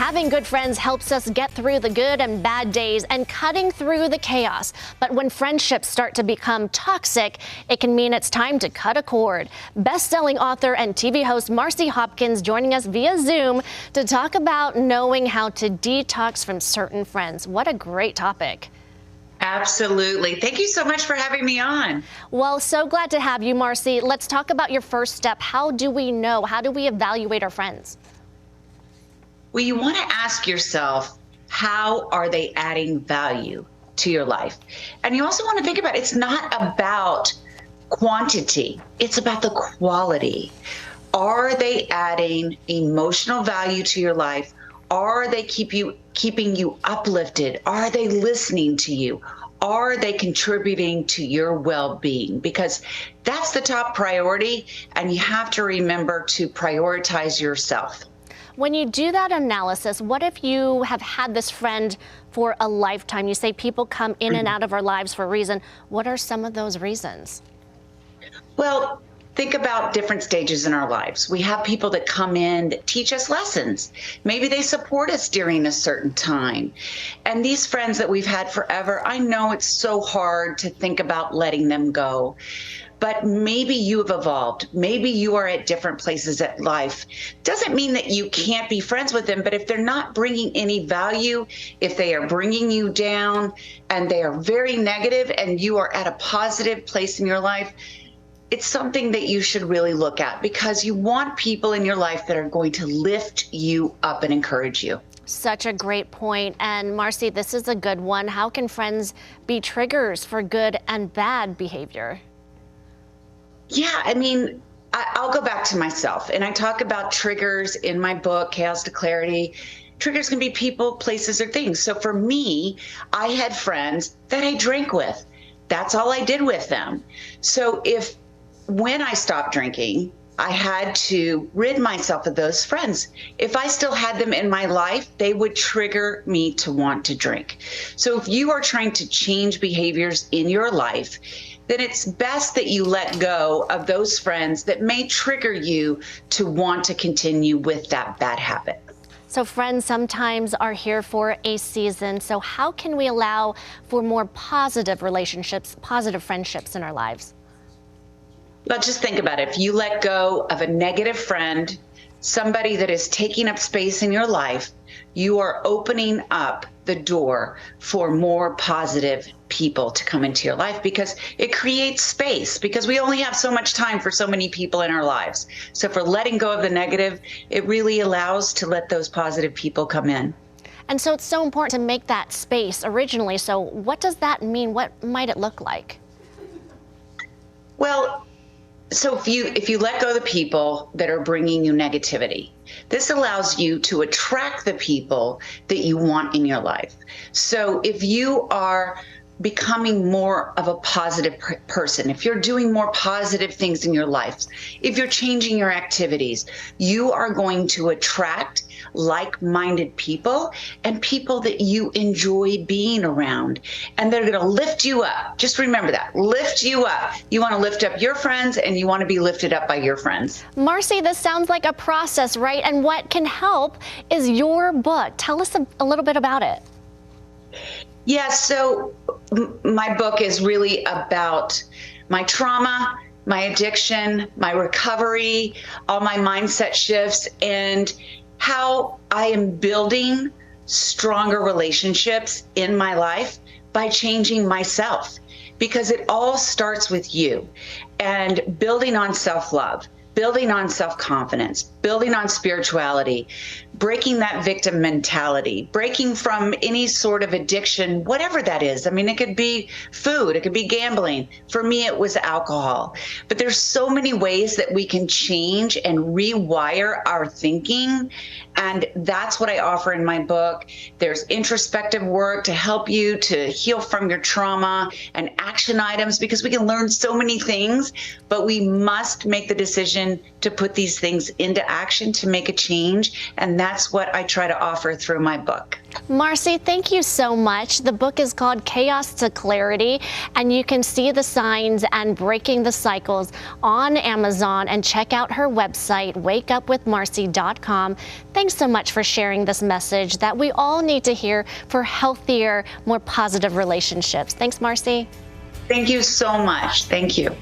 Having good friends helps us get through the good and bad days and cutting through the chaos. But when friendships start to become toxic, it can mean it's time to cut a cord. Best-selling author and TV host Marci Hopkins joining us via Zoom to talk about knowing how to detox from certain friends. What a great topic. Absolutely. Thank you so much for having me on. Well, so glad to have you, Marci. Let's talk about your first step. How do we know? How do we evaluate our friends? Well, you want to ask yourself, how are they adding value to your life? And you also want to think about, it's not about quantity, it's about the quality. Are they adding emotional value to your life? Are they keeping you uplifted? Are they listening to you? Are they contributing to your well-being? Because that's the top priority, and you have to remember to prioritize yourself. When you do that analysis, what if you have had this friend for a lifetime? You say people come in and out of our lives for a reason. What are some of those reasons? Well, think about different stages in our lives. We have people that come in that teach us lessons. Maybe they support us during a certain time. And these friends that we've had forever, I know it's so hard to think about letting them go. But maybe you have evolved. Maybe you are at different places in life. Doesn't mean that you can't be friends with them, but if they're not bringing any value, if they are bringing you down and they are very negative and you are at a positive place in your life, it's something that you should really look at, because you want people in your life that are going to lift you up and encourage you. Such a great point. And Marci, this is a good one. How can friends be triggers for good and bad behavior? Yeah, I mean, I'll go back to myself, and I talk about triggers in my book, Chaos to Clarity. Triggers can be people, places, or things. So for me, I had friends that I drank with. That's all I did with them. So when I stopped drinking, I had to rid myself of those friends. If I still had them in my life, they would trigger me to want to drink. So if you are trying to change behaviors in your life, then it's best that you let go of those friends that may trigger you to want to continue with that bad habit. So friends sometimes are here for a season. So how can we allow for more positive relationships, positive friendships in our lives? But just think about it. If you let go of a negative friend, somebody that is taking up space in your life, you are opening up the door for more positive people to come into your life, because it creates space, because we only have so much time for so many people in our lives. So for letting go of the negative, it really allows to let those positive people come in. And so it's so important to make that space originally. So what does that mean? What might it look like? Well, so if you let go of the people that are bringing you negativity, this allows you to attract the people that you want in your life. So if you are becoming more of a positive person, if you're doing more positive things in your life, if you're changing your activities, you are going to attract like-minded people and people that you enjoy being around, and they're going to lift you up. Just remember that, lift you up. You want to lift up your friends, and you want to be lifted up by your friends. Marci, this sounds like a process, right? And what can help is your book. Tell us a little bit about it. Yeah, so my book is really about my trauma, my addiction, my recovery, all my mindset shifts, and how I am building stronger relationships in my life by changing myself, because it all starts with you, and building on self-love, building on self-confidence, building on spirituality, breaking that victim mentality, breaking from any sort of addiction, whatever that is. I mean, it could be food, it could be gambling. For me, it was alcohol. But there's so many ways that we can change and rewire our thinking. And that's what I offer in my book. There's introspective work to help you to heal from your trauma, and action items, because we can learn so many things, but we must make the decision to put these things into action to make a change. And that's what I try to offer through my book. Marci, thank you so much. The book is called Chaos to Clarity, and you can see the signs and breaking the cycles on Amazon, and check out her website, wakeupwithmarci.com. Thanks so much for sharing this message that we all need to hear for healthier, more positive relationships. Thanks, Marci. Thank you so much. Thank you.